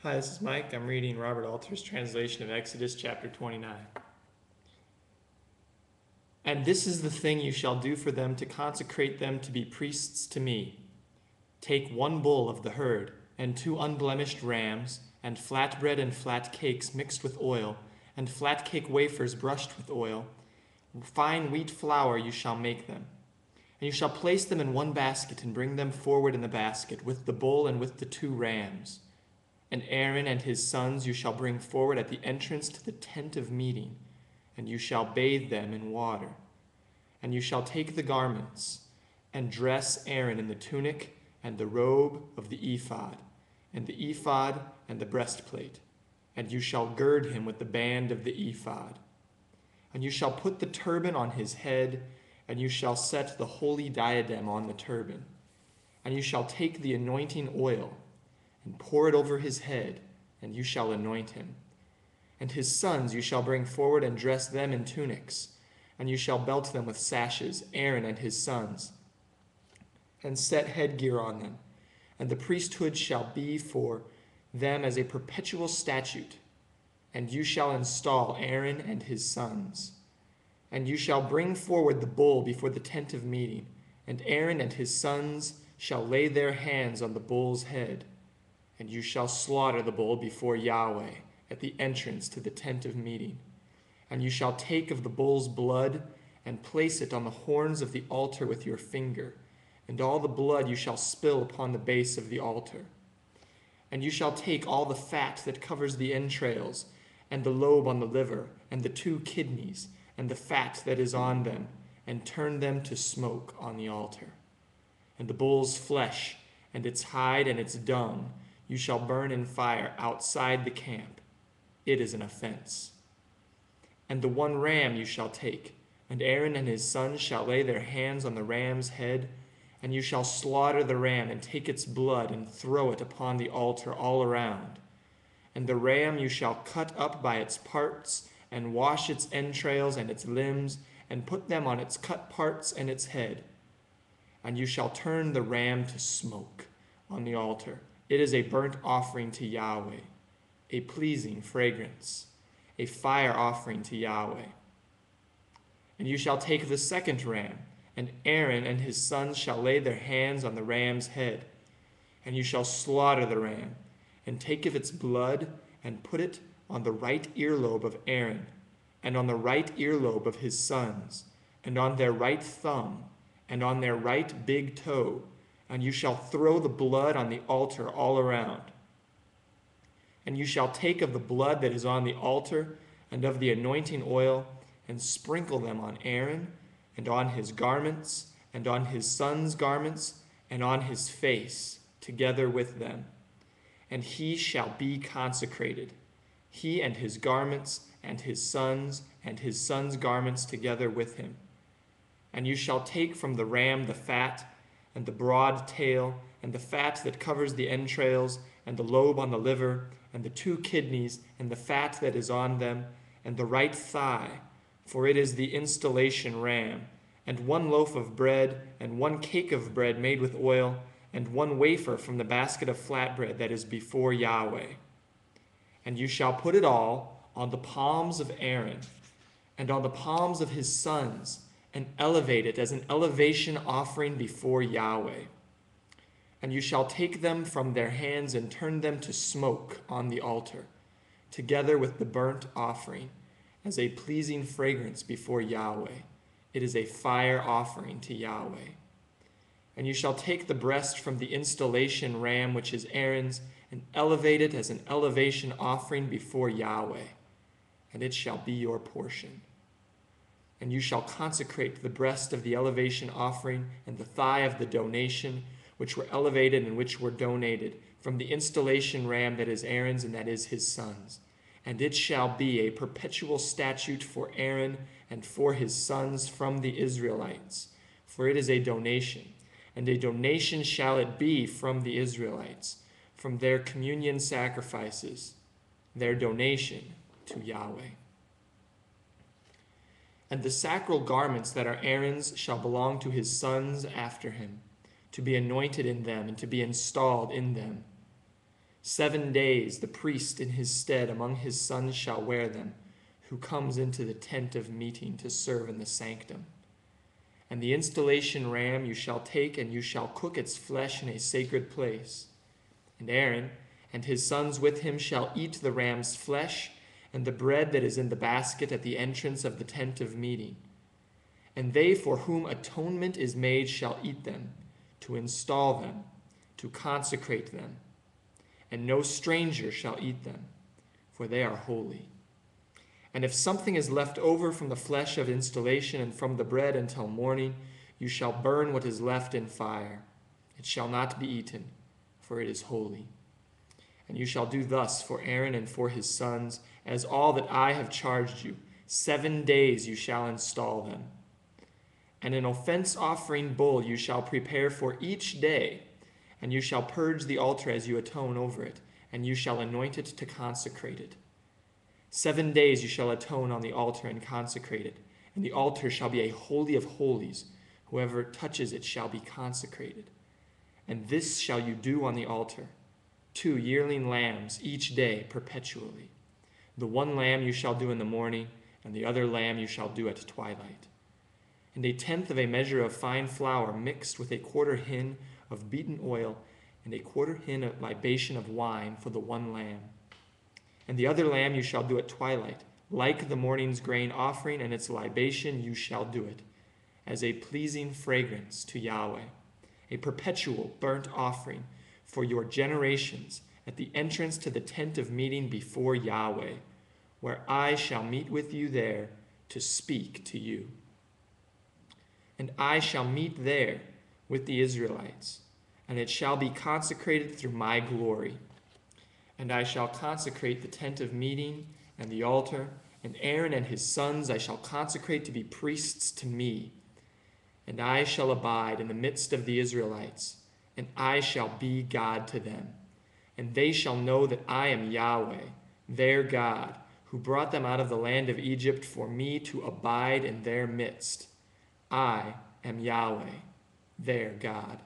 Hi, this is Mike. I'm reading Robert Alter's translation of Exodus chapter 29. And this is the thing you shall do for them to consecrate them to be priests to me. Take one bull of the herd, and 2 unblemished rams, and flatbread and flat cakes mixed with oil, and flat cake wafers brushed with oil. Fine wheat flour you shall make them. And you shall place them in one basket, and bring them forward in the basket, with the bull and with the 2 rams. And Aaron and his sons you shall bring forward at the entrance to the tent of meeting, and you shall bathe them in water. And you shall take the garments, and dress Aaron in the tunic and the robe of the ephod, and the ephod and the breastplate. And you shall gird him with the band of the ephod. And you shall put the turban on his head, and you shall set the holy diadem on the turban. And you shall take the anointing oil, and pour it over his head, and you shall anoint him. And his sons you shall bring forward and dress them in tunics, and you shall belt them with sashes, Aaron and his sons, and set headgear on them. And the priesthood shall be for them as a perpetual statute, and you shall install Aaron and his sons. And you shall bring forward the bull before the tent of meeting, and Aaron and his sons shall lay their hands on the bull's head. And you shall slaughter the bull before Yahweh at the entrance to the tent of meeting. And you shall take of the bull's blood and place it on the horns of the altar with your finger, and all the blood you shall spill upon the base of the altar. And you shall take all the fat that covers the entrails, and the lobe on the liver, and the 2 kidneys, and the fat that is on them, and turn them to smoke on the altar. And the bull's flesh, and its hide, and its dung, you shall burn in fire outside the camp. It is an offense. And the 1 ram you shall take, and Aaron and his sons shall lay their hands on the ram's head, and you shall slaughter the ram and take its blood and throw it upon the altar all around. And the ram you shall cut up by its parts, and wash its entrails and its limbs, and put them on its cut parts and its head. And you shall turn the ram to smoke on the altar. It is a burnt offering to Yahweh, a pleasing fragrance, a fire offering to Yahweh. And you shall take the 2nd ram, and Aaron and his sons shall lay their hands on the ram's head. And you shall slaughter the ram, and take of its blood, and put it on the right earlobe of Aaron, and on the right earlobe of his sons, and on their right thumb, and on their right big toe, and you shall throw the blood on the altar all around. And you shall take of the blood that is on the altar and of the anointing oil, and sprinkle them on Aaron, and on his garments, and on his sons' garments, and on his face, together with them. And he shall be consecrated, he and his garments, and his sons' garments together with him. And you shall take from the ram the fat, and the broad tail, and the fat that covers the entrails, and the lobe on the liver, and the 2 kidneys, and the fat that is on them, and the right thigh, for it is the installation ram, and 1 loaf of bread, and 1 cake of bread made with oil, and 1 wafer from the basket of flatbread that is before Yahweh. And you shall put it all on the palms of Aaron, and on the palms of his sons, and elevate it as an elevation offering before Yahweh. And you shall take them from their hands and turn them to smoke on the altar, together with the burnt offering, as a pleasing fragrance before Yahweh. It is a fire offering to Yahweh. And you shall take the breast from the installation ram, which is Aaron's, and elevate it as an elevation offering before Yahweh, and it shall be your portion. And you shall consecrate the breast of the elevation offering and the thigh of the donation, which were elevated and which were donated, from the installation ram that is Aaron's and that is his sons. And it shall be a perpetual statute for Aaron and for his sons from the Israelites, for it is a donation. And a donation shall it be from the Israelites, from their communion sacrifices, their donation to Yahweh. And the sacral garments that are Aaron's shall belong to his sons after him, to be anointed in them and to be installed in them. 7 days the priest in his stead among his sons shall wear them, who comes into the tent of meeting to serve in the sanctum. And the installation ram you shall take, and you shall cook its flesh in a sacred place. And Aaron and his sons with him shall eat the ram's flesh and the bread that is in the basket at the entrance of the tent of meeting. And they for whom atonement is made shall eat them, to install them, to consecrate them. And no stranger shall eat them, for they are holy. And if something is left over from the flesh of installation and from the bread until morning, you shall burn what is left in fire. It shall not be eaten, for it is holy. And you shall do thus for Aaron and for his sons, as all that I have charged you. 7 days you shall install them. And an offense offering bull you shall prepare for each day, and you shall purge the altar as you atone over it, and you shall anoint it to consecrate it. 7 days you shall atone on the altar and consecrate it, and the altar shall be a holy of holies. Whoever touches it shall be consecrated. And this shall you do on the altar: 2 yearling lambs each day perpetually. The one lamb you shall do in the morning, and the other lamb you shall do at twilight. And 1/10 of a measure of fine flour mixed with 1/4 hin of beaten oil, and 1/4 hin of libation of wine for the one lamb. And the other lamb you shall do at twilight, like the morning's grain offering, and its libation you shall do it, as a pleasing fragrance to Yahweh, a perpetual burnt offering for your generations at the entrance to the tent of meeting before Yahweh, where I shall meet with you there to speak to you. And I shall meet there with the Israelites, and it shall be consecrated through my glory. And I shall consecrate the tent of meeting and the altar, and Aaron and his sons I shall consecrate to be priests to me. And I shall abide in the midst of the Israelites, and I shall be God to them. And they shall know that I am Yahweh, their God, who brought them out of the land of Egypt for me to abide in their midst. I am Yahweh, their God.